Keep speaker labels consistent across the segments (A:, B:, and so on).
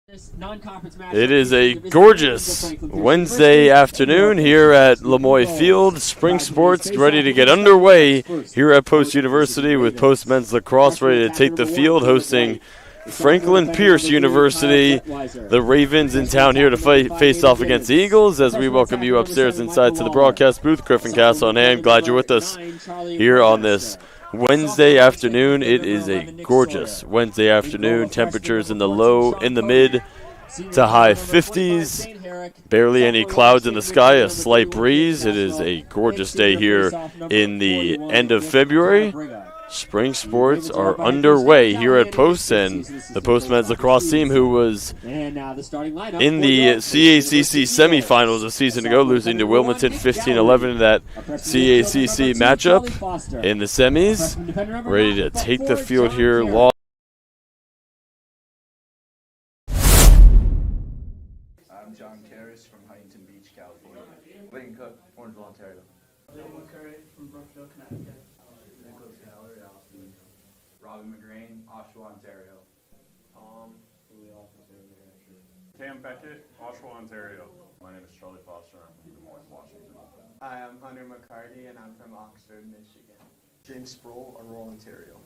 A: It is a gorgeous Wednesday afternoon here at Lemoy Field. Spring sports ready to get underway here at Post University with Post Men's Lacrosse ready to take the field, hosting Franklin Pierce University. The Ravens in town here to face off against the Eagles as we welcome you upstairs inside to the broadcast booth. Griffin Cass on hand. Glad you're with us here on this Wednesday afternoon. It is a gorgeous Wednesday afternoon. Temperatures in the mid to high 50s. Barely any clouds in the sky, a slight breeze. It is a gorgeous day here in the end of February. Spring sports are underway here at Post, and the Post Men's Lacrosse team, who was in the CACC semifinals a season ago, losing to Wilmington 15-11 in that CACC matchup in the semis, ready to take the field here.
B: I'm John Karras from Huntington Beach, California. Wayne Cook, Orangeville, Ontario.
C: Liam McCurry from Brookville, Connecticut.
B: Robin McGrain, Oshawa, Ontario.
D: Cam Beckett, Oshawa, Ontario. My name is Charlie Foster. I'm from Des Moines, Washington.
E: Hi, I'm Hunter McCarty, and I'm from Oxford, Michigan.
F: James Sproul, Aurora, Ontario.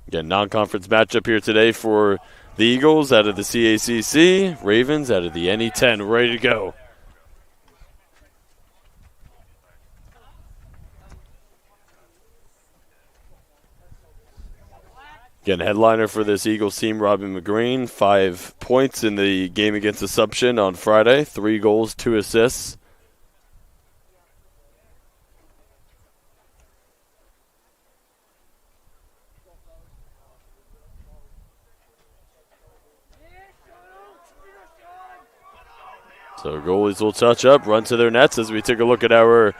A: Again, non-conference matchup here today for the Eagles out of the CACC, Ravens out of the NE10, ready to go. Again, headliner for this Eagles team, Robin McGrain, 5 points in the game against Assumption on Friday, 3 goals, 2 assists. So goalies will touch up, run to their nets as we take a look at our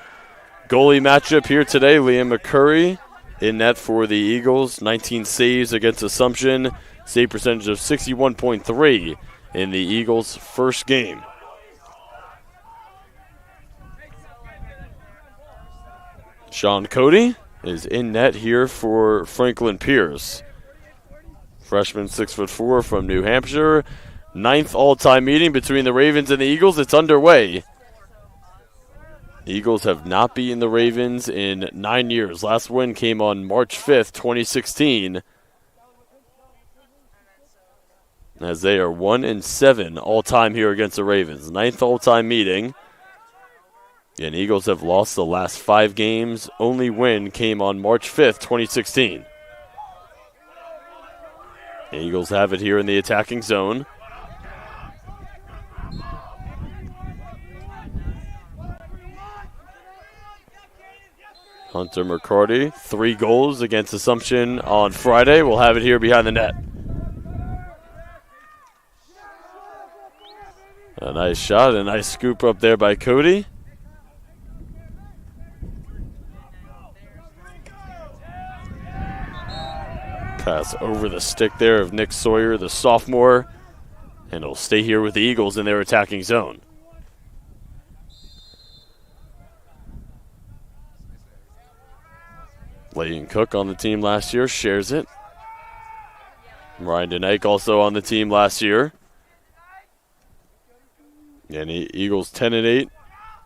A: goalie matchup here today. Liam McCurry in net for the Eagles, 19 saves against Assumption, save percentage of 61.3 in the Eagles' first game. Sean Cody is in net here for Franklin Pierce. Freshman 6'4" from New Hampshire. 9th all-time meeting between the Ravens and the Eagles. It's underway. The Eagles have not beaten the Ravens in 9 years. Last win came on March 5th, 2016. As they are 1-7 all-time here against the Ravens. 9th all-time meeting. And Eagles have lost the last 5 games. Only win came on March 5th, 2016. The Eagles have it here in the attacking zone. Hunter McCarty, 3 goals against Assumption on Friday. We'll have it here behind the net. A nice shot, a nice scoop up there by Cody. Pass over the stick there of Nick Sawyer, the sophomore, and he'll stay here with the Eagles in their attacking zone. Layton Cook on the team last year, shares it. Ryan DeNike also on the team last year. And Eagles 10-8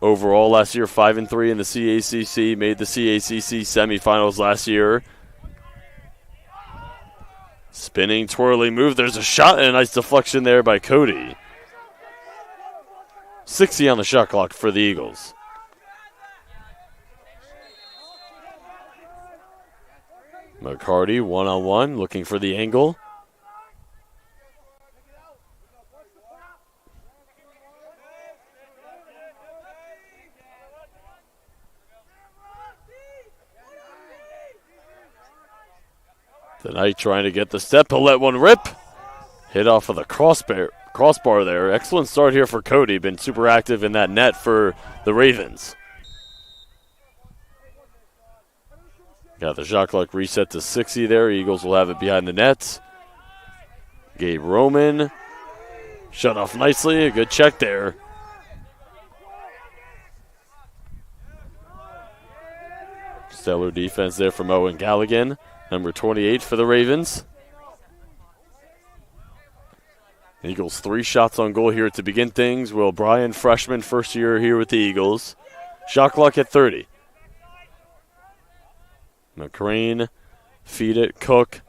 A: overall last year, 5-3 in the CACC, made the CACC semifinals last year. Spinning, twirling move. There's a shot and a nice deflection there by Cody. 60 on the shot clock for the Eagles. McCarty, one-on-one, looking for the angle. The Knight trying to get the step. He'll let one rip. Hit off of the crossbar there. Excellent start here for Cody. Been super active in that net for the Ravens. Got the shot clock reset to 60 there. Eagles will have it behind the net. Gabe Roman. Shut off nicely. A good check there. Stellar defense there from Owen Galligan, number 28 for the Ravens. Eagles 3 shots on goal here to begin things. Will Bryan, freshman, first year here with the Eagles. Shot clock at 30. McCrane, feed it, Cook.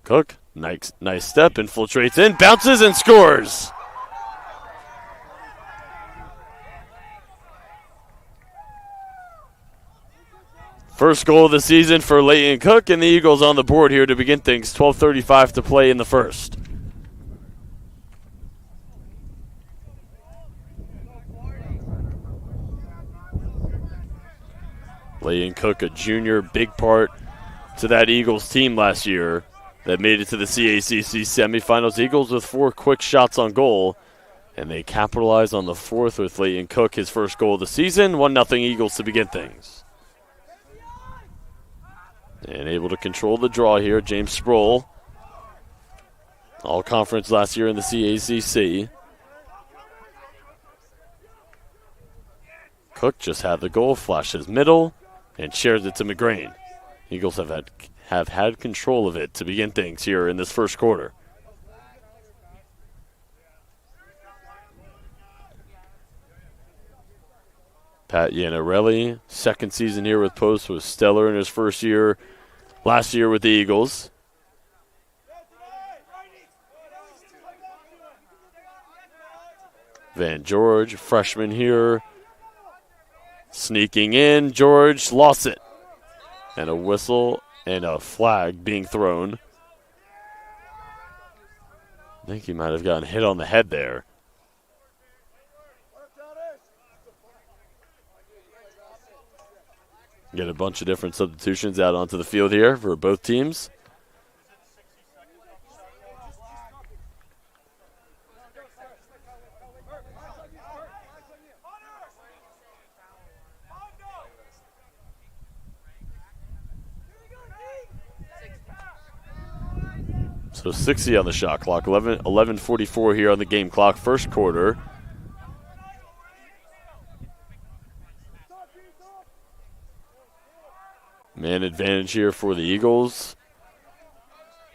A: Cook, nice step, infiltrates in, bounces and scores. First goal of the season for Leighton Cook, and the Eagles on the board here to begin things. 12:35 to play in the first. Leighton Cook, a junior, big part to that Eagles team last year that made it to the CACC semifinals. Eagles with 4 quick shots on goal, and they capitalize on the fourth with Leighton Cook, his first goal of the season. 1-0 Eagles to begin things. And able to control the draw here, James Sproul. All conference last year in the CACC. Cook just had the goal, flashes middle, and shares it to McGrain. Eagles have had control of it to begin things here in this first quarter. Pat Yanarelli, second season here with Post, was stellar in his first year last year with the Eagles. Van George, freshman here. Sneaking in, George lost it. And a whistle and a flag being thrown. I think he might have gotten hit on the head there. Get a bunch of different substitutions out onto the field here for both teams. So 60 on the shot clock, 11:44 here on the game clock, first quarter. Man advantage here for the Eagles.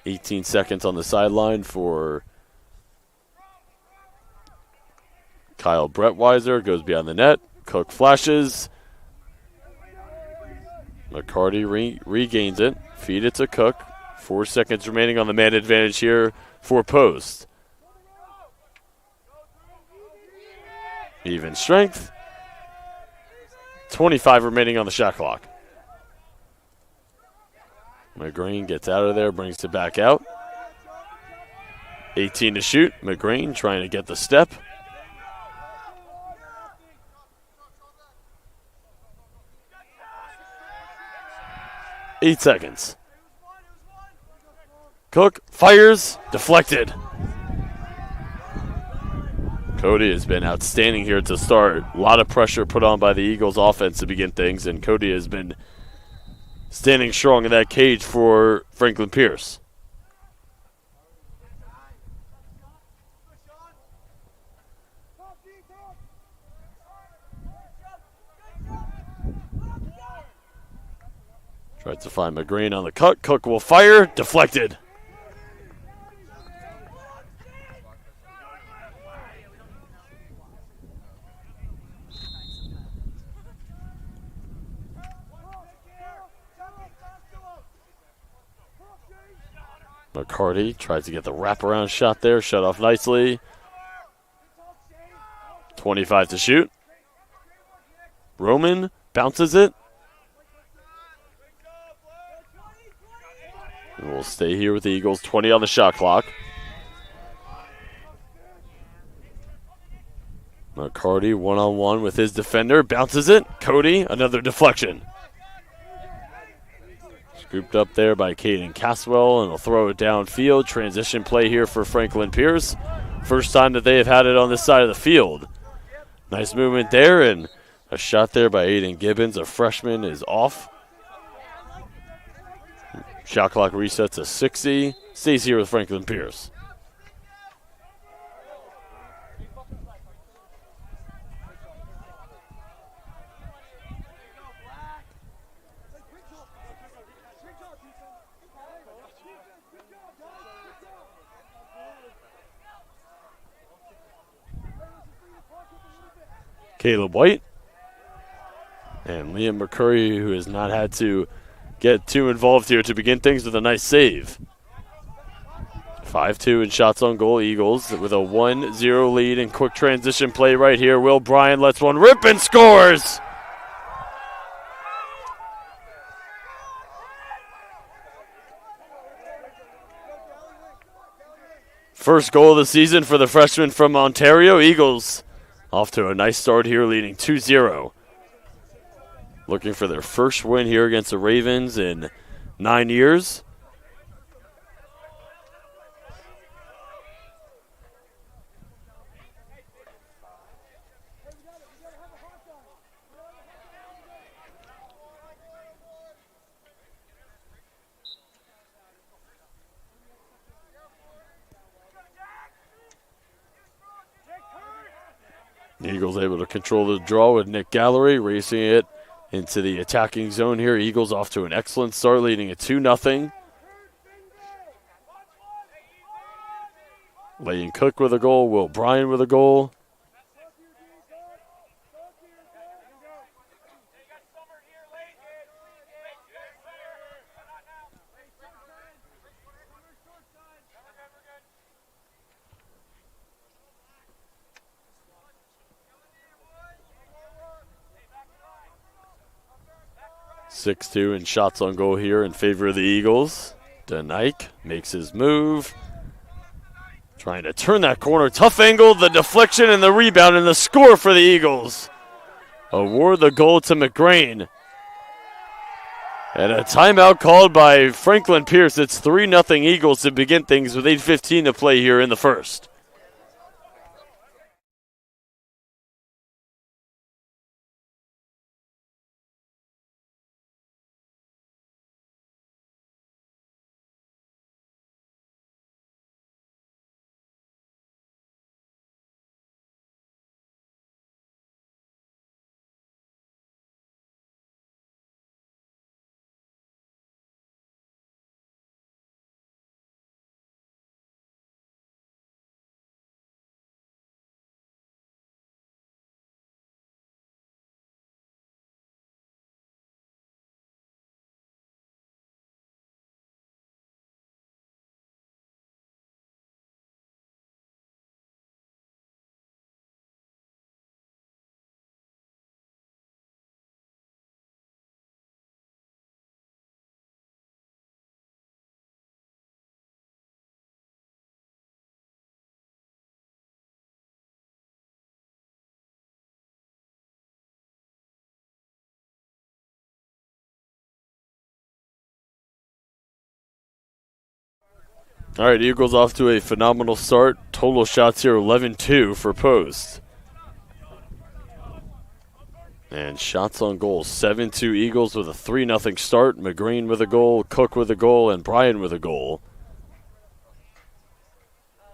A: 18 seconds on the sideline for Kyle Brettweiser. Goes beyond the net. Cook flashes. McCarty regains it. Feed it to Cook. 4 seconds remaining on the man advantage here for Post. Even strength. 25 remaining on the shot clock. McGrain gets out of there, brings it back out. 18 to shoot. McGrain trying to get the step. Eight seconds. Cook fires, deflected. Cody has been outstanding here to start. A lot of pressure put on by the Eagles offense to begin things, and Cody has been standing strong in that cage for Franklin Pierce. Tries to find McGrain on the cut. Cook will fire. Deflected. McCarty tries to get the wraparound shot there. Shut off nicely. 25 to shoot. Roman bounces it. And we'll stay here with the Eagles. 20 on the shot clock. McCarty one-on-one with his defender. Bounces it. Cody, another deflection. Scooped up there by Caden Caswell, and will throw it downfield. Transition play here for Franklin Pierce. First time that they have had it on this side of the field. Nice movement there, and a shot there by Aiden Gibbons. A freshman is off. Shot clock resets to 60. Stays here with Franklin Pierce. Caleb White. And Liam McCurry, who has not had to get too involved here to begin things, with a nice save. 5-2 in shots on goal. Eagles with a 1-0 lead and quick transition play right here. Will Bryan lets one rip and scores. First goal of the season for the freshman from Ontario. Eagles off to a nice start here, leading 2-0. Looking for their first win here against the Ravens in 9 years. The Eagles able to control the draw with Nick Gallery, racing it into the attacking zone here. Eagles off to an excellent start, leading at 2-0. Layton Cook with a goal, Will Bryan with a goal. Six-two in shots on goal here in favor of the Eagles. DeNike makes his move. Trying to turn that corner. Tough angle, the deflection and the rebound and the score for the Eagles. Award the goal to McGrain. And a timeout called by Franklin Pierce. It's 3-0 Eagles to begin things with 8:15 to play here in the first. All right, Eagles off to a phenomenal start. Total shots here, 11-2 for Post. And shots on goal, 7-2 Eagles with a 3-0 start. McGrain with a goal, Cook with a goal, and Bryan with a goal.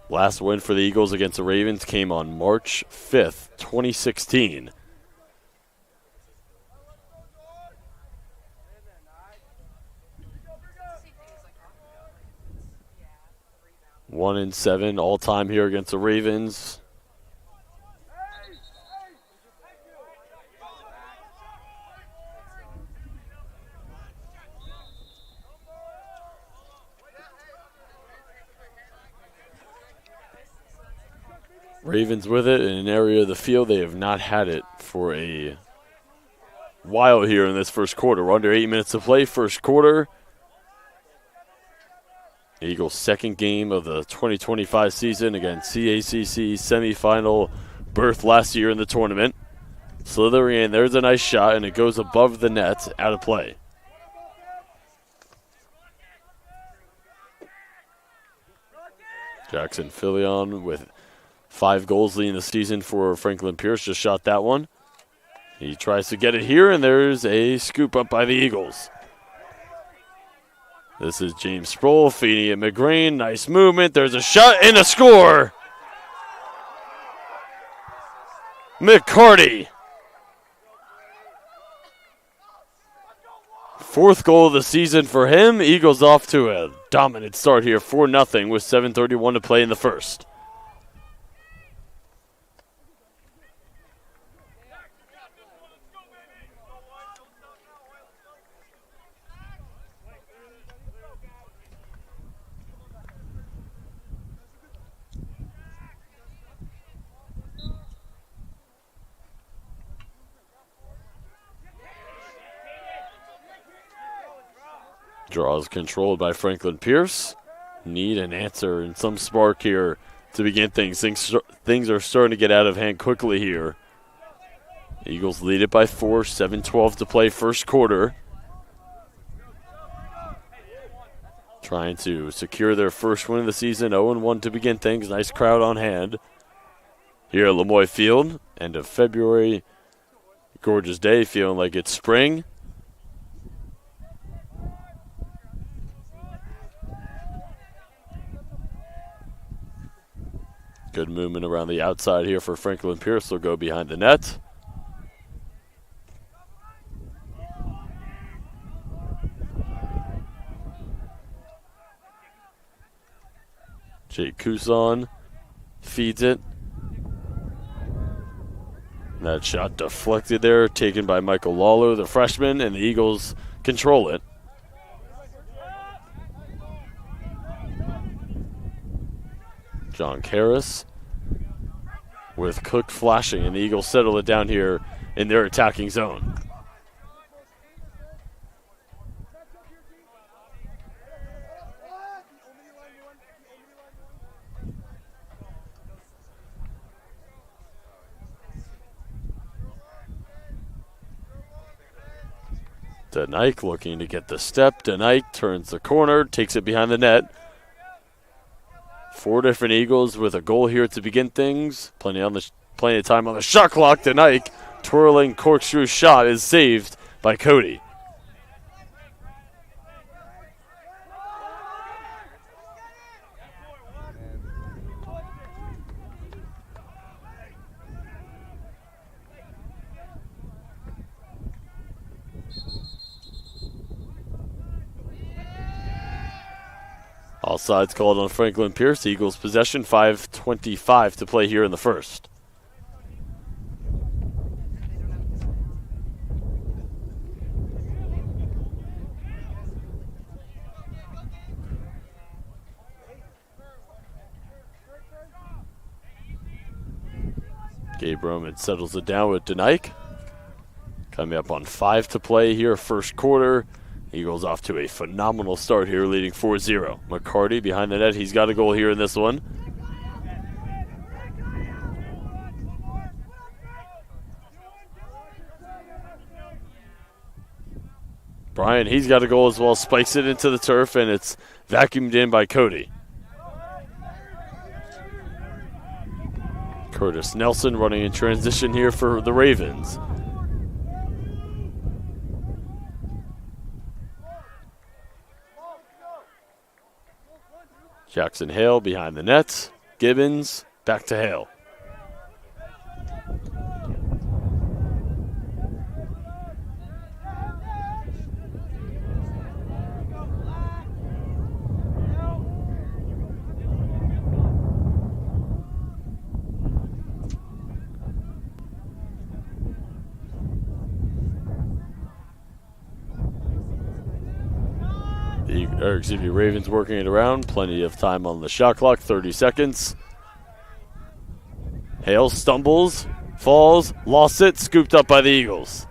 A: Last win for the Eagles against the Ravens came on March 5th, 2016. One and 7 all time here against the Ravens. Ravens with it in an area of the field they have not had it for a while here in this first quarter. We're under 8 minutes to play, first quarter. Eagles' second game of the 2025 season against CACC semifinal berth last year in the tournament. Slithering in, there's a nice shot, and it goes above the net, out of play. Jackson Filion with 5 goals leading the season for Franklin Pierce, just shot that one. He tries to get it here, and there's a scoop up by the Eagles. This is James Sproul feeding it McGrain. Nice movement. There's a shot and a score. McCarty. Fourth goal of the season for him. Eagles off to a dominant start here, 4-0 with 7:31 to play in the first. Draw is controlled by Franklin Pierce. Need an answer and some spark here to begin things. Things are starting to get out of hand quickly here. Eagles lead it by 4, 7:12 to play first quarter. Trying to secure their first win of the season, 0-1 to begin things. Nice crowd on hand here at Lemoy Field. End of February. Gorgeous day, feeling like it's spring. Good movement around the outside here for Franklin Pierce. They'll go behind the net. Jake Couson feeds it. That shot deflected there, taken by Michael Lawler, the freshman, and the Eagles control it. John Karras with Cook flashing, and the Eagles settle it down here in their attacking zone. Denike looking to get the step. Denike turns the corner, takes it behind the net. 4 different Eagles with a goal here to begin things. Plenty of time on the shot clock. Denike twirling corkscrew shot is saved by Cody. All sides called on Franklin Pierce. Eagles possession, 5:25 to play here in the first. Gabe Roman settles it down with Denike. Coming up on 5 to play here, first quarter. Eagles off to a phenomenal start here, leading 4-0. McCarty behind the net. He's got a goal here in this one. Bryant, he's got a goal as well. Spikes it into the turf, and it's vacuumed in by Cody. Curtis Nelson running in transition here for the Ravens. Jackson Hale behind the net. Gibbons back to Hale. Ravens working it around. Plenty of time on the shot clock, 30 seconds. Hale stumbles, falls, lost it, scooped up by the Eagles.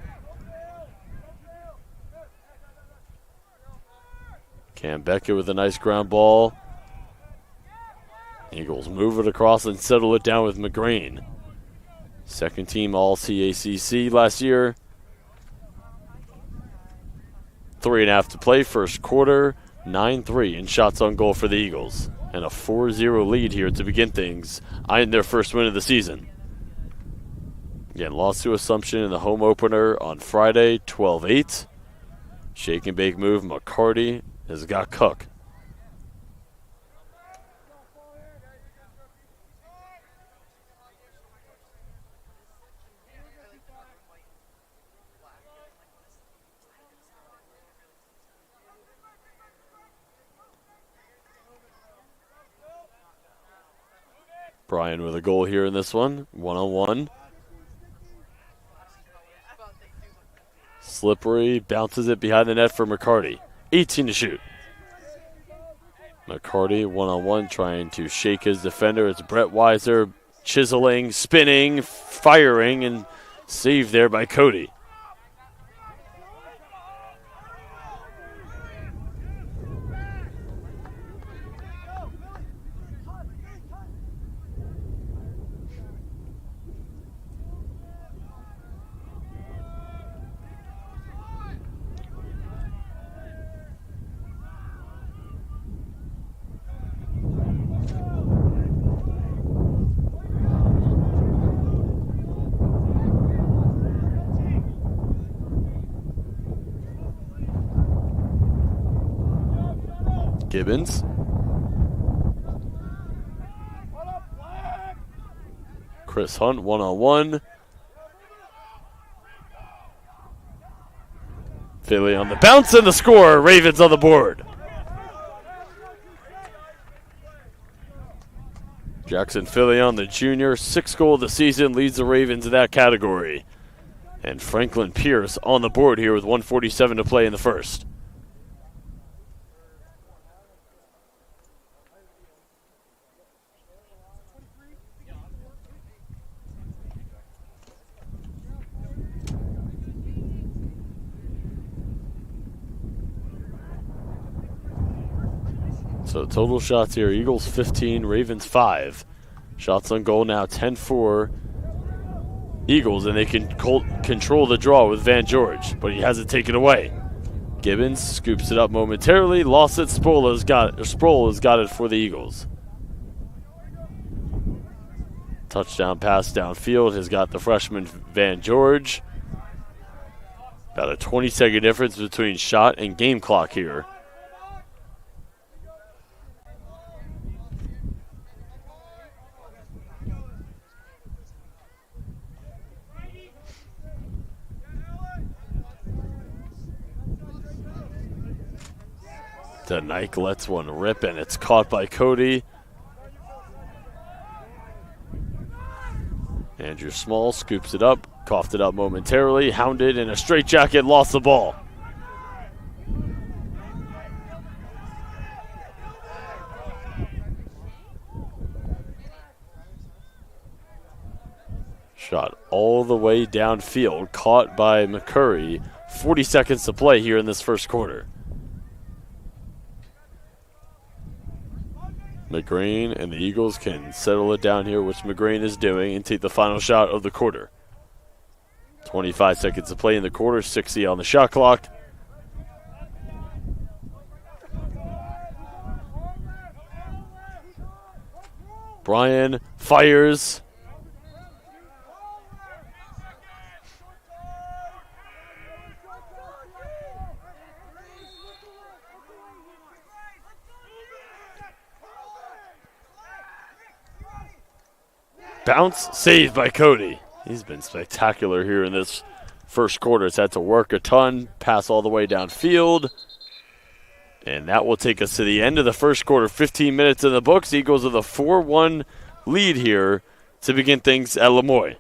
A: Cam Beckett with a nice ground ball. Eagles move it across and settle it down with McGrane. Second team All-CACC last year. 3.5 to play, first quarter. 9-3 in shots on goal for the Eagles. And a 4-0 lead here to begin things, eyeing their first win of the season. Again, lost to Assumption in the home opener on Friday, 12-8. Shake and bake move. McCarty has got Cook. Bryan with a goal here in this one. 1-on-1. Slippery, bounces it behind the net for McCarty. 18 to shoot. McCarty 1-on-1 trying to shake his defender. It's Brett Weiser chiseling, spinning, firing, and saved there by Cody. Gibbons. Chris Hunt one-on-one. Philly on the bounce and the score. Ravens on the board. Jackson Phillion, the junior, 6th goal of the season, leads the Ravens in that category. And Franklin Pierce on the board here with 1:47 to play in the first. So total shots here, Eagles 15, Ravens 5. Shots on goal now 10-4 Eagles, and they can control the draw with Van George, but he has it taken away. Gibbons scoops it up momentarily, lost it, Sproul has got it for the Eagles. Touchdown pass downfield has got the freshman Van George. About a 20-second difference between shot and game clock here. Nike lets one rip, and it's caught by Cody. Andrew Small scoops it up, coughed it up momentarily, hounded in a straitjacket, lost the ball. Shot all the way downfield, caught by McCurry. 40 seconds to play here in this first quarter. McGrane and the Eagles can settle it down here, which McGrane is doing, and take the final shot of the quarter. 25 seconds to play in the quarter, 60 on the shot clock. Brian fires. Bounce, saved by Cody. He's been spectacular here in this first quarter. He's had to work a ton, pass all the way downfield. And that will take us to the end of the first quarter. 15 minutes in the books. Eagles with a 4-1 lead here to begin things at Lemoy.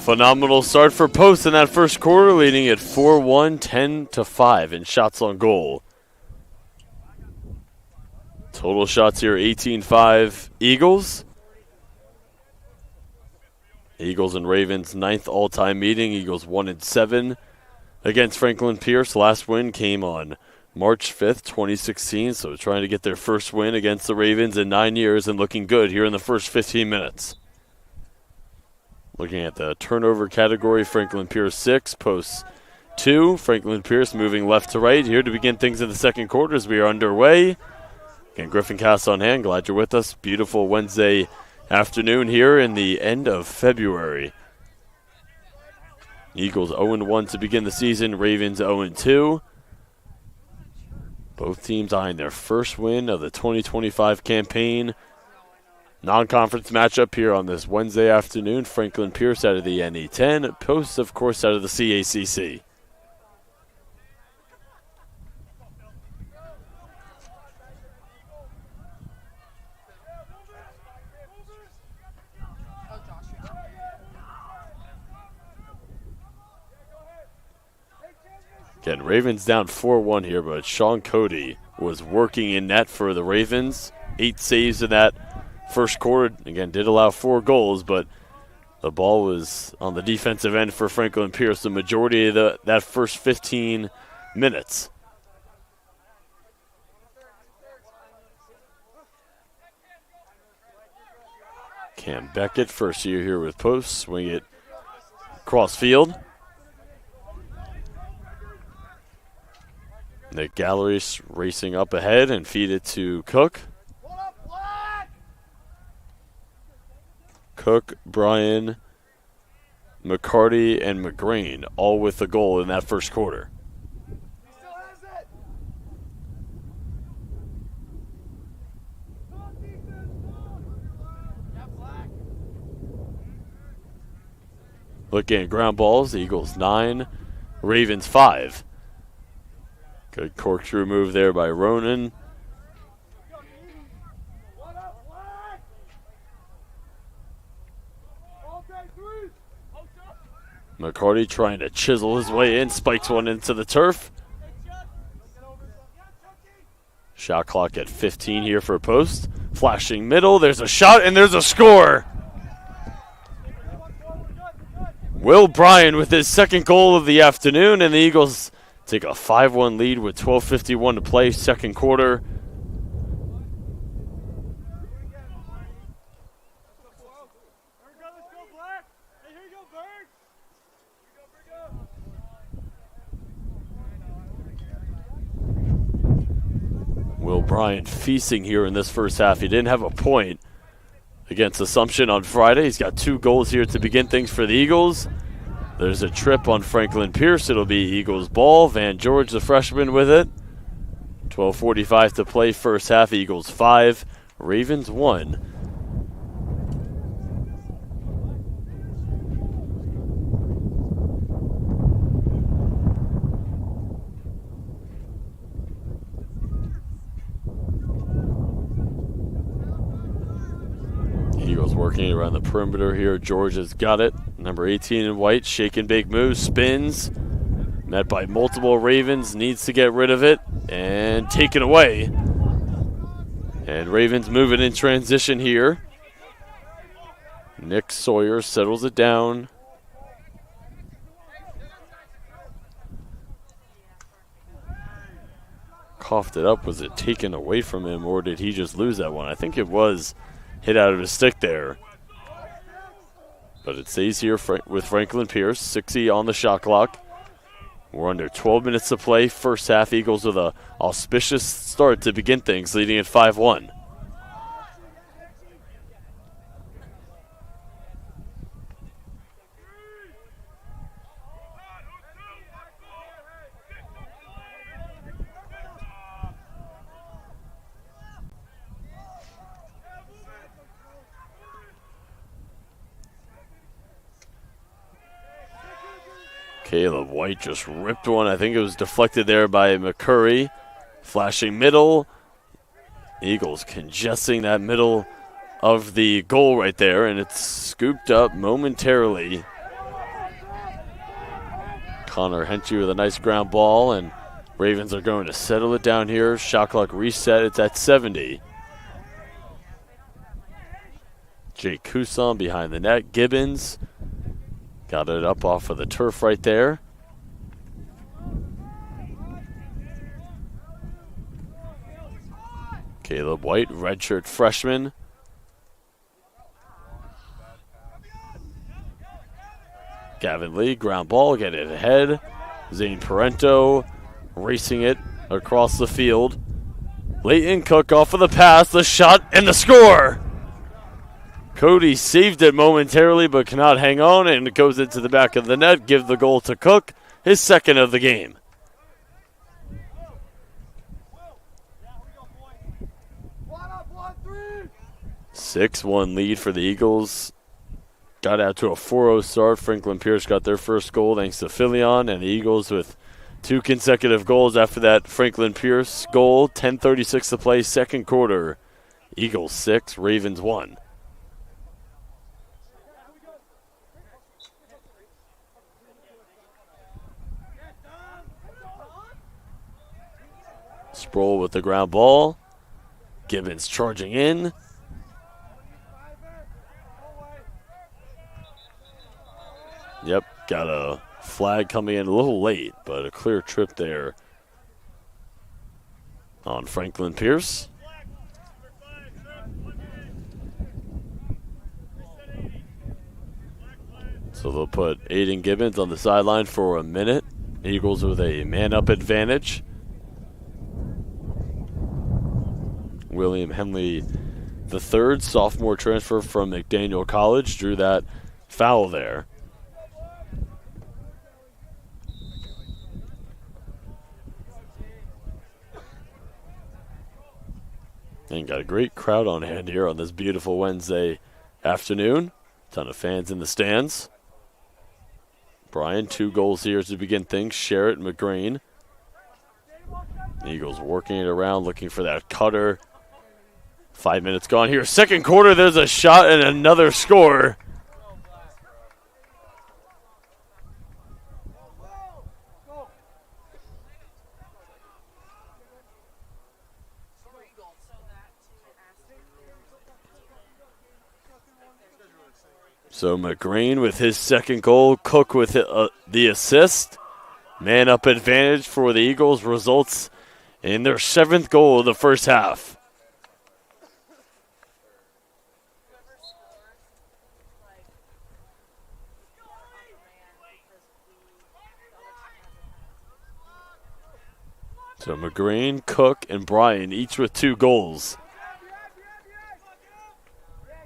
A: Phenomenal start for Post in that first quarter, leading at 4-1, 10-5 in shots on goal. Total shots here, 18-5 Eagles. Eagles and Ravens, 9th all-time meeting. Eagles 1-7 against Franklin Pierce. Last win came on March 5th, 2016. So trying to get their first win against the Ravens in 9 years and looking good here in the first 15 minutes. Looking at the turnover category, Franklin Pierce 6, posts 2. Franklin Pierce moving left to right here to begin things in the second quarter as we are underway. Again, Griffin Cast on hand. Glad you're with us. Beautiful Wednesday afternoon here in the end of February. Eagles 0-1 to begin the season. Ravens 0-2. Both teams eyeing their first win of the 2025 campaign. Non-conference matchup here on this Wednesday afternoon. Franklin Pierce out of the NE10. Post, of course, out of the CACC. Again, Ravens down 4-1 here, but Sean Cody was working in net for the Ravens. 8 saves in that first quarter. Again, did allow 4 goals, but the ball was on the defensive end for Franklin Pierce the majority of that first 15 minutes. Cam Beckett, first year here with post, swing it cross field. Nick Gallery's racing up ahead and feed it to Cook. Cook, Bryan, McCarty, and McGrain all with the goal in that first quarter. Looking at ground balls, the Eagles 9, Ravens 5. Good corkscrew move there by Ronan. McCarty trying to chisel his way in, spikes one into the turf. Shot clock at 15 here for a post. Flashing middle, there's a shot and there's a score. Will Bryan with his second goal of the afternoon, and the Eagles take a 5-1 lead with 12:51 to play, second quarter. Will Bryan feasting here in this first half. He didn't have a point against Assumption on Friday. He's got 2 goals here to begin things for the Eagles. There's a trip on Franklin Pierce. It'll be Eagles ball. Van George, the freshman, with it. 12:45 to play, first half. Eagles 5, Ravens 1. Eagles working around the perimeter here. George has got it. Number 18 in white, shake and bake move, spins. Met by multiple Ravens, needs to get rid of it, and taken away. And Ravens moving in transition here. Nick Sawyer settles it down. Coughed it up. Was it taken away from him, or did he just lose that one? I think it was hit out of his stick there. But it stays here with Franklin Pierce. 60 on the shot clock. We're under 12 minutes to play. First half, Eagles with an auspicious start to begin things, leading at 5-1. Caleb White just ripped one. I think it was deflected there by McCurry. Flashing middle. Eagles congesting that middle of the goal right there, and it's scooped up momentarily. Connor Henchy with a nice ground ball, and Ravens are going to settle it down here. Shot clock reset. It's at 70. Jake Kusan behind the net. Gibbons got it up off of the turf right there. Caleb White, redshirt freshman. Gavin Lee, ground ball, get it ahead. Zane Parento racing it across the field. Leighton Cook off of the pass, the shot, and the score! Cody saved it momentarily but cannot hang on, and it goes into the back of the net. Give the goal to Cook, his second of the game. Six-1 lead for the Eagles. Got out to a 4-0 start. Franklin Pierce got their first goal thanks to Filion, and the Eagles with 2 consecutive goals after that Franklin Pierce goal. 10:36 to play, second quarter. Eagles 6, Ravens 1. Sproul with the ground ball. Gibbons charging in. Yep, got a flag coming in a little late, but a clear trip there on Franklin Pierce. So they'll put Aiden Gibbons on the sideline for a minute. Eagles with a man-up advantage. William Henley III, sophomore transfer from McDaniel College, drew that foul there. And got a great crowd on hand here on this beautiful Wednesday afternoon. Ton of fans in the stands. Brian, 2 goals here to begin things. Sherritt, McGrain. Eagles working it around, looking for that cutter. 5 minutes gone here. Second quarter, there's a shot and another score. So McGrain with his second goal, Cook with the assist. Man-up advantage for the Eagles results in their 7th goal of the first half. So McGrain, Cook, and Bryan each with 2 goals.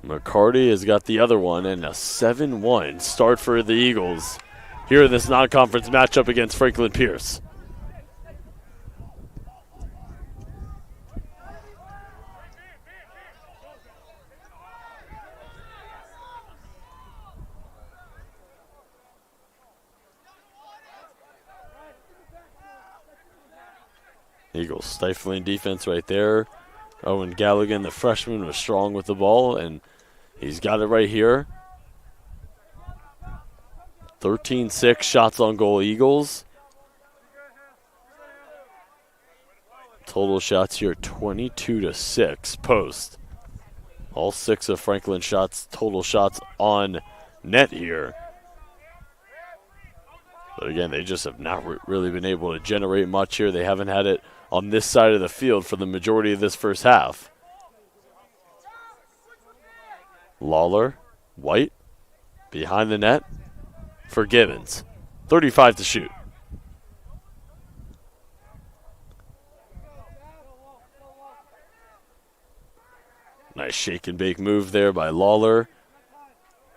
A: McCarty has got the other one, and a 7-1 start for the Eagles here in this non-conference matchup against Franklin Pierce. Eagles stifling defense right there. Owen Galligan, the freshman, was strong with the ball, and he's got it right here. 13-6 shots on goal, Eagles. Total shots here, 22-6 post. All 6 of Franklin's shots, total shots on net here. But again, they just have not really been able to generate much here. They haven't had it on this side of the field for the majority of this first half. Lawler, White, behind the net for Gibbons. 35 to shoot. Nice shake and bake move there by Lawler.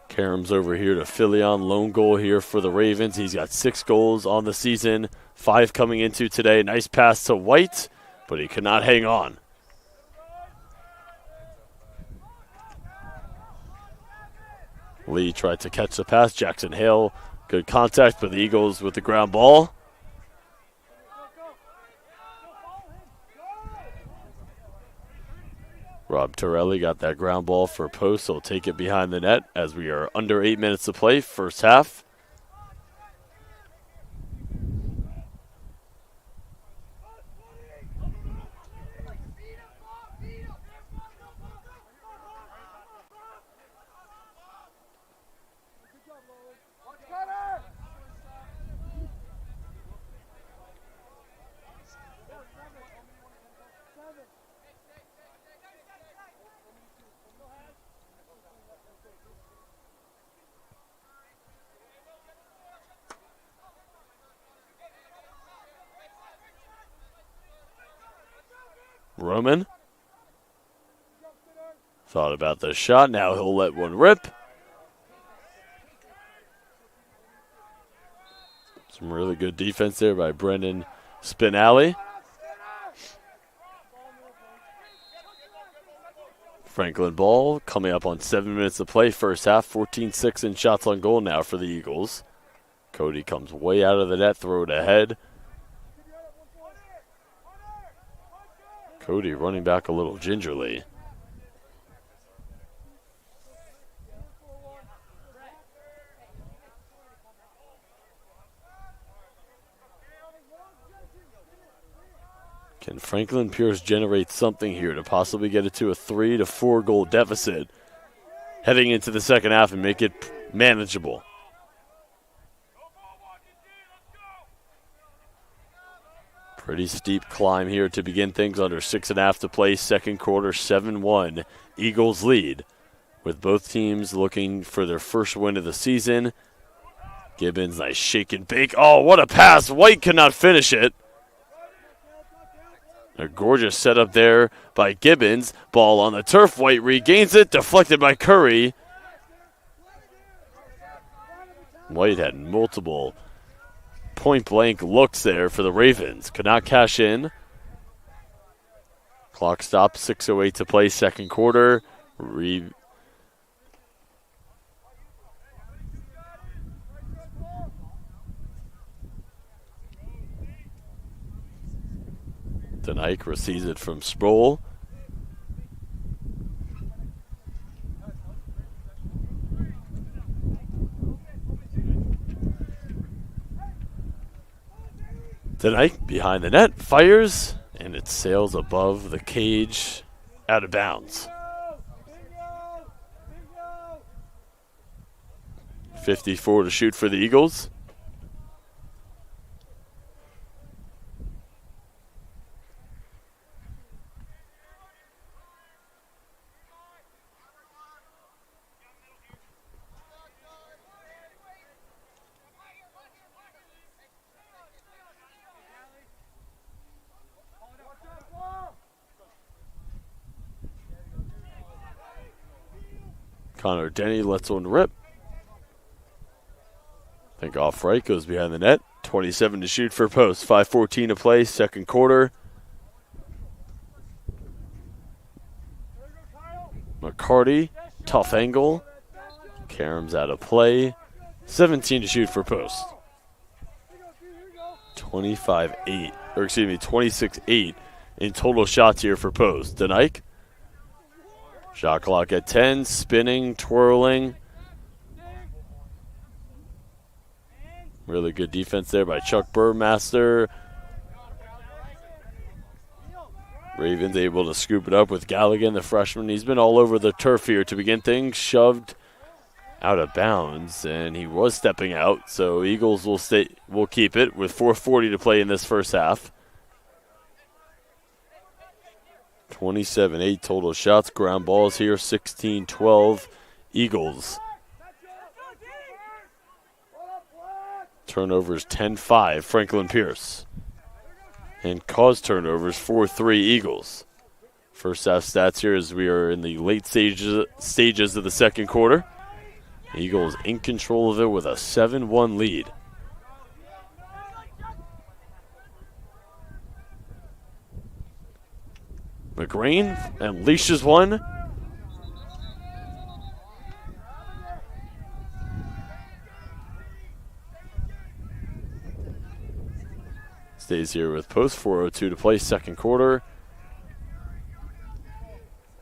A: Karam's over here to Filion. Lone goal here for the Ravens. He's got 6 goals on the season, 5 coming into today. Nice pass to White, but he could not hang on. Lee tried to catch the pass. Jackson Hale, good contact, but the Eagles with the ground ball. Rob Torelli got that ground ball for post, so he'll take it behind the net as we are under 8 minutes to play, first half. Roman thought about the shot. Now he'll let one rip. Some really good defense there by Brendan Spinelli. Franklin ball coming up on 7 minutes to play. First half, 14-6 in shots on goal now for the Eagles. Cody comes way out of the net, throw it ahead. Cody running back a little gingerly. Can Franklin Pierce generate something here to possibly get it to a 3 to 4 goal deficit heading into the second half and make it manageable? Pretty steep climb here to begin things. Under 6.5 to play. Second quarter, 7-1. Eagles lead with both teams looking for their first win of the season. Gibbons, nice shake and bake. Oh, what a pass. White cannot finish it. A gorgeous setup there by Gibbons. Ball on the turf. White regains it. Deflected by Curry. White had multiple point-blank looks there for the Ravens. Could not cash in. Clock stopped. 6:08 to play. Second quarter. Denike receives it from Sproul. Denike behind the net, fires, and it sails above the cage, out of bounds. 54 to shoot for the Eagles. Connor Denny lets one rip. I think off right, goes behind the net. 27 to shoot for Post. 5:14 to play, second quarter. McCarty, tough angle. Karam's out of play. 17 to shoot for Post. 26-8 in total shots here for Post. Denike. Shot clock at 10, spinning, twirling. Really good defense there by Chuck Burmaster. Ravens able to scoop it up with Galligan, the freshman. He's been all over the turf here to begin things. Shoved out of bounds, and he was stepping out. So Eagles will keep it with 4:40 to play in this first half. 27-8 total shots. Ground balls here, 16-12 Eagles. Turnovers 10-5 Franklin Pierce. And caused turnovers 4-3 Eagles. First half stats here as we are in the late stages of the second quarter. Eagles in control of it with a 7-1 lead. McGreen unleashes one. Stays here with Post. 4:02 to play, second quarter.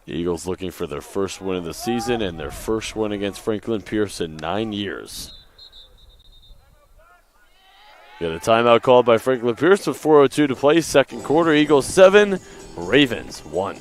A: The Eagles looking for their first win of the season and their first win against Franklin Pierce in 9 years. Got a timeout called by Franklin Pierce with 4:02 to play, second quarter. Eagles 7, Ravens 1.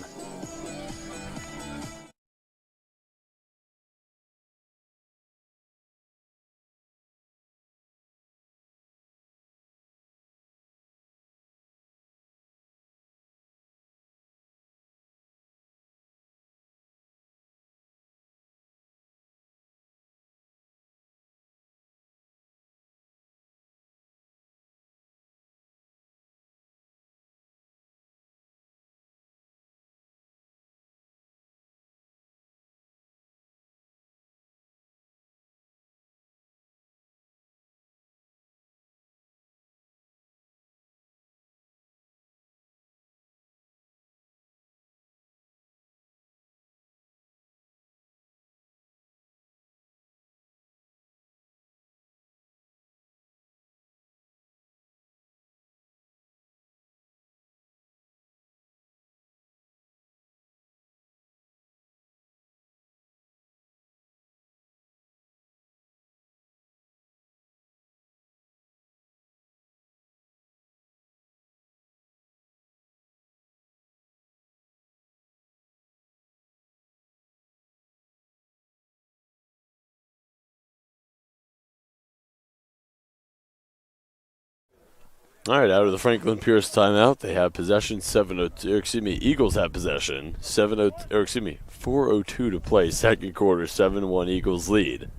A: All right, out of the Franklin Pierce timeout, they have possession. 7:02. Eagles have possession. 4:02 to play. Second quarter. 7-1 Eagles lead.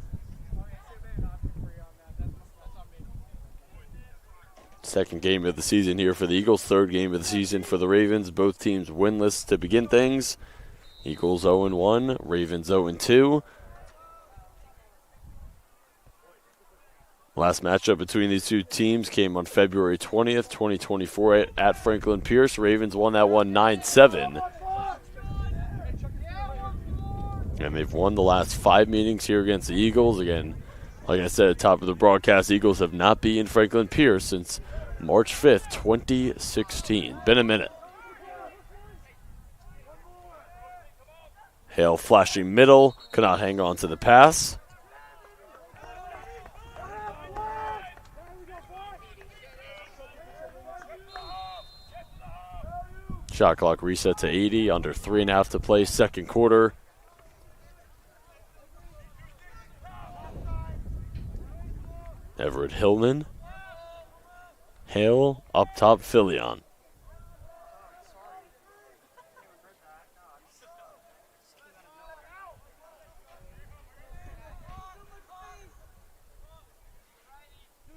A: Second game of the season here for the Eagles. Third game of the season for the Ravens. Both teams winless to begin things. Eagles 0-1. Ravens 0-2. Last matchup between these two teams came on February 20th, 2024 at Franklin Pierce. Ravens won that one 9-7. And they've won the last 5 meetings here against the Eagles. Again, like I said at the top of the broadcast, Eagles have not beaten Franklin Pierce since March 5th, 2016. Been a minute. Hale flashing middle, cannot hang on to the pass. Shot clock reset to 80, under 3.5 to play, second quarter. Everett Hillman. Hale up top, Filion.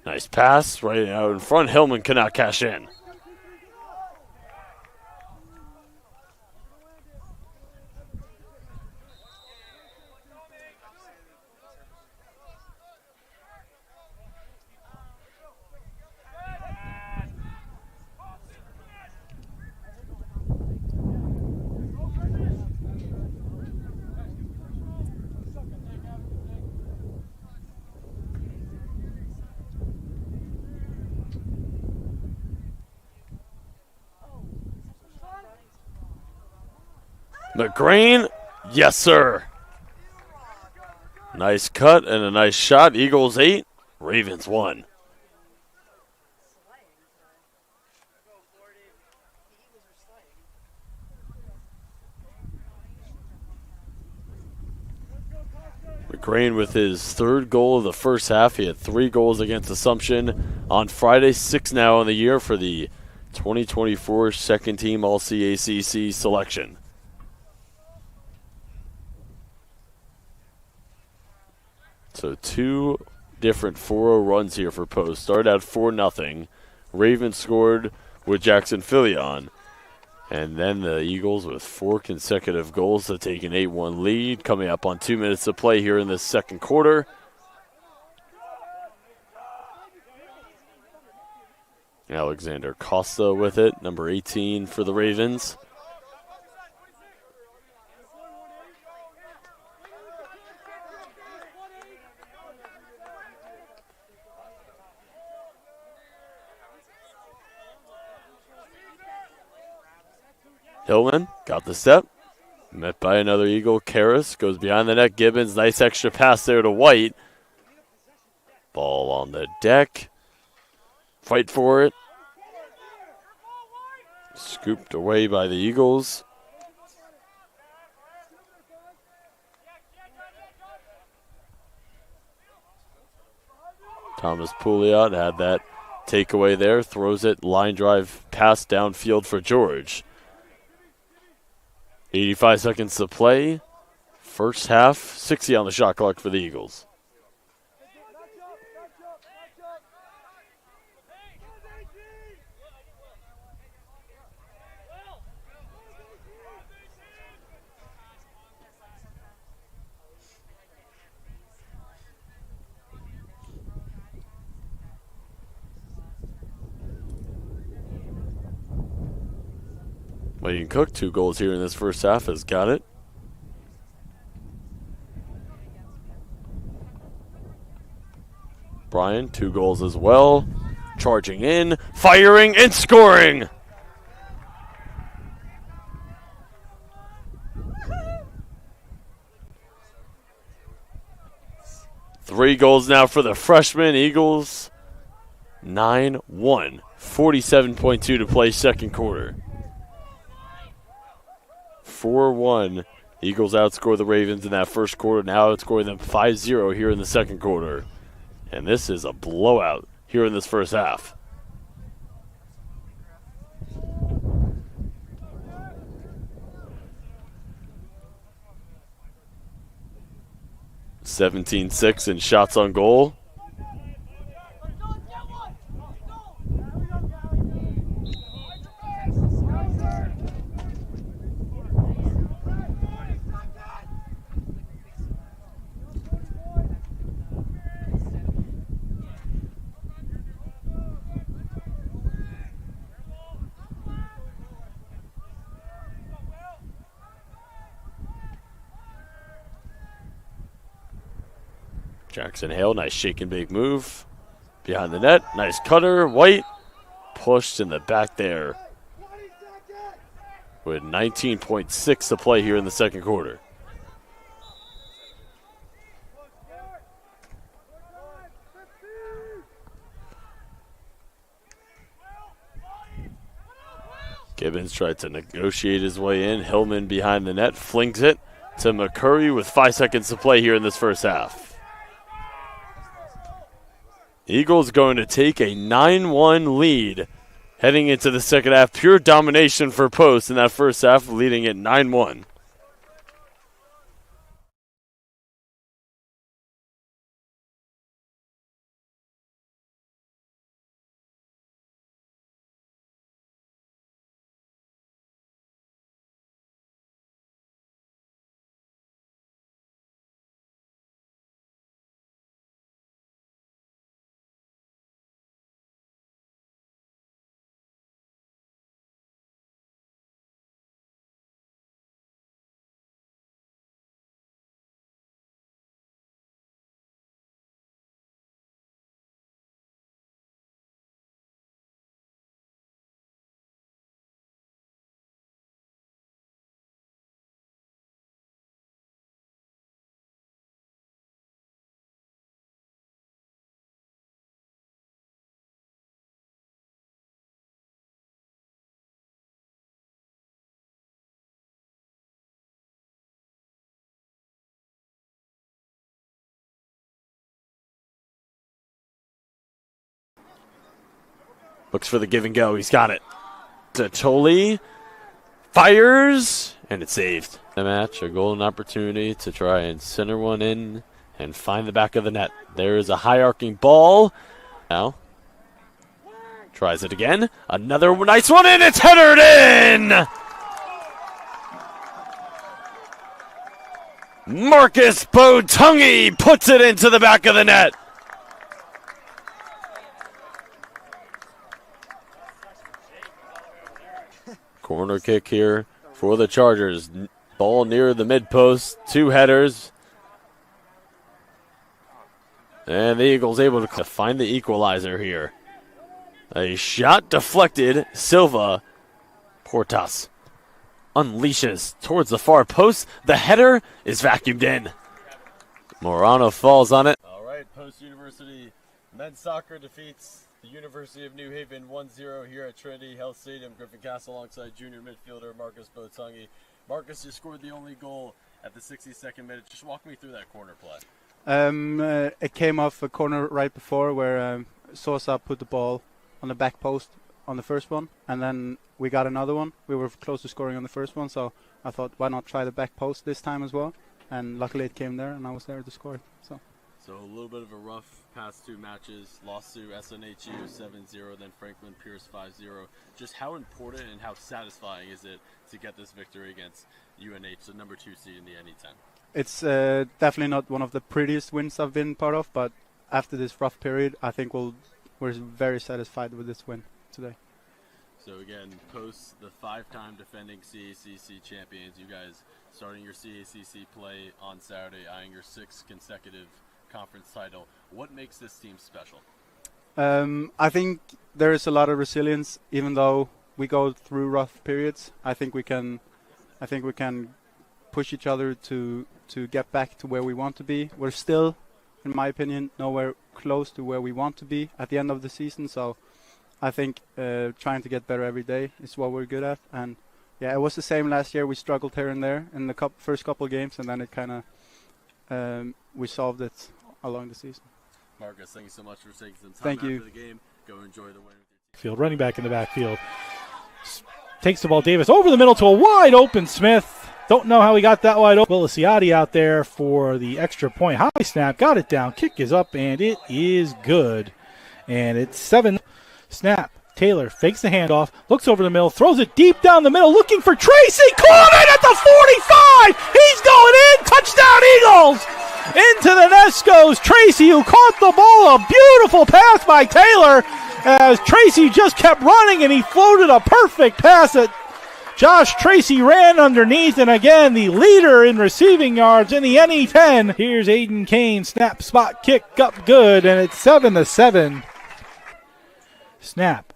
A: Nice pass right out in front. Hillman cannot cash in. McGrain, yes, sir. Nice cut and a nice shot. Eagles 8, Ravens 1. McGrain with his third goal of the first half. He had 3 goals against Assumption on Friday, 6 now in the year for the 2024 second team All-CACC selection. So 2 different 4-0 runs here for Post. Started out 4-0. Ravens scored with Jackson Filion. And then the Eagles with 4 consecutive goals to take an 8-1 lead. Coming up on 2 minutes to play here in this second quarter. Alexander Costa with it, number 18 for the Ravens. Hillman got the step. Met by another Eagle. Karras goes behind the net. Gibbons, nice extra pass there to White. Ball on the deck. Fight for it. Scooped away by the Eagles. Thomas Pouliot had that takeaway there. Throws it. Line drive pass downfield for George. 85 seconds to play. First half, 60 on the shot clock for the Eagles. Layden Cook, 2 goals here in this first half, has got it. Bryan, 2 goals as well. Charging in, firing, and scoring! Three goals now for the freshman. Eagles 9-1. 47.2 to play second quarter. 4-1. Eagles outscore the Ravens in that first quarter. Now outscoring them 5-0 here in the second quarter. And this is a blowout here in this first half. 17-6 in shots on goal. Jackson Hale, nice shake and bake move. Behind the net, nice cutter. White pushed in the back there. With 19.6 to play here in the second quarter. Gibbons tried to negotiate his way in. Hillman behind the net, flings it to McCurry with 5 seconds to play here in this first half. Eagles going to take a 9-1 lead heading into the second half. Pure domination for Post in that first half, leading at 9-1. Looks for the give and go. He's got it. Toli fires, and it's saved. The match, a golden opportunity to try and center one in and find the back of the net. There's a high arcing ball. Now, tries it again. Another nice one, and it's headed in! Marcus Botungi puts it into the back of the net. Corner kick here for the Chargers. Ball near the mid post. Two headers. And the Eagles able to find the equalizer here. A shot deflected. Silva. Portas unleashes towards the far post. The header is vacuumed in. Morano falls on it. All right, Post University men's soccer defeats the University of New Haven 1-0 here at Trinity Health Stadium. Griffin Castle alongside junior midfielder Marcus Botungi. Marcus, you scored the only goal at the 62nd minute. Just walk me through that corner play.
G: It came off a corner right before where Sosa put the ball on the back post on the first one, and then we got another one. We were close to scoring on the first one, so I thought, why not try the back post this time as well? And luckily it came there, and I was there to score it. So
A: a little bit of a rough past two matches. Lost to SNHU 7-0, then Franklin Pierce 5-0. Just how important and how satisfying is it to get this victory against UNH, the number 2 seed in the NE10?
G: It's definitely not one of the prettiest wins I've been part of, but after this rough period, I think we're very satisfied with this win today.
A: So again, Post, the 5-time defending CACC champions, you guys starting your CACC play on Saturday, eyeing your 6th consecutive conference title. What makes this team special?
G: I think there is a lot of resilience, even though we go through rough periods. I think we can push each other to get back to where we want to be. We're still, in my opinion, nowhere close to where we want to be at the end of the season. So I think trying to get better every day is what we're good at. And yeah, it was the same last year. We struggled here and there in the first couple of games, and then it kind of we solved it along the season.
A: Marcus, thank you so much for taking some time
G: Thank you.
A: after the game. Go enjoy the win.
H: Field running back in the backfield. Takes the ball, Davis over the middle to a wide open Smith. Don't know how he got that wide open. Willis out there for the extra point. High snap, got it down. Kick is up, and it is good. And it's 7. Snap. Taylor fakes the handoff, looks over the middle, throws it deep down the middle, looking for Tracy. Caught it at the 45. He's going in. Touchdown Eagles. Into the nest goes Tracy, who caught the ball. A beautiful pass by Taylor as Tracy just kept running, and he floated a perfect pass at Josh Tracy. Ran underneath, and again, the leader in receiving yards in the NE10. Here's Aiden Kane. Snap, spot, kick, up good, and it's 7-7. Snap.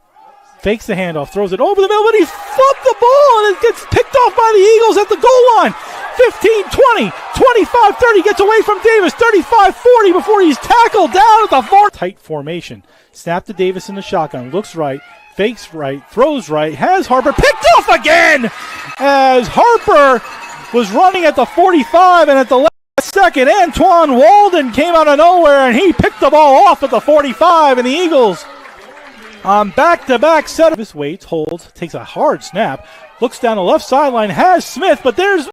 H: Fakes the handoff, throws it over the middle, but he flipped the ball, and it gets picked off by the Eagles at the goal line. 15, 20, 25, 30, gets away from Davis, 35, 40 before he's tackled down at the 4. Tight formation. Snap to Davis in the shotgun, looks right, fakes right, throws right, has Harper picked off again as Harper was running at the 45, and at the last second, Antoine Walden came out of nowhere, and he picked the ball off at the 45, and the Eagles on back-to-back set. This waits, holds, takes a hard snap, looks down the left sideline, has Smith, but there's